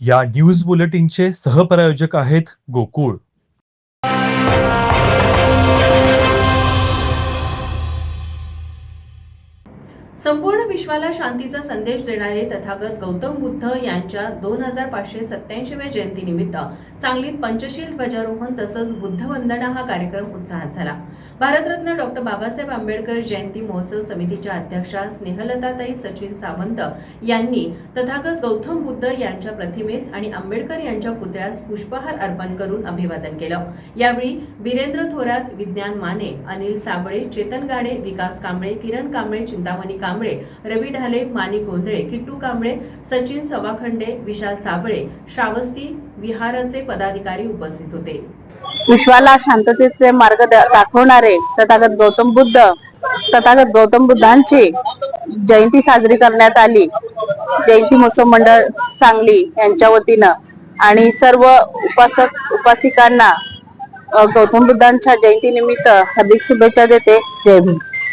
या न्यूज बुलेटिनचे सहप्रायोजक आहेत गोकुळ. संपूर्ण विश्वाला शांतीचा संदेश देणारे तथागत गौतम बुद्ध यांच्या 2587व्या जयंतीनिमित्त सांगलीत पंचशील ध्वजारोहण तसंच बुद्धवंदना हा कार्यक्रम उत्साहात झाला. भारतरत्न डॉक्टर बाबासाहेब आंबेडकर जयंती महोत्सव समितीच्या अध्यक्षा स्नेहलताताई सचिन सावंत यांनी तथागत गौतम बुद्ध यांच्या प्रतिमेस आणि आंबेडकर यांच्या पुतळ्यास पुष्पहार अर्पण करून अभिवादन केलं. यावेळी वीरेंद्र थोरात, विज्ञान माने, अनिल साबळे, चेतन गाडे, विकास कांबळे, किरण कांबळे, चिंतामणी कांबळे, रवी ढाले, माणिक गोंधळे, किट्टू कांबळे, सचिन सवाखंडे, विशाल साबळे, श्रावस्ती विहाराचे पदाधिकारी उपस्थित होते. विश्वाला शांततेचे मार्ग दाखवणारे तथागत गौतम बुद्धांची जयंती साजरी करण्यात आली. जयंती महोत्सव मंडळ सांगली यांच्या वतीनं आणि सर्व उपासक उपासिकांना गौतम बुद्धांच्या जयंती निमित्त हार्दिक शुभेच्छा देते. जय भीम.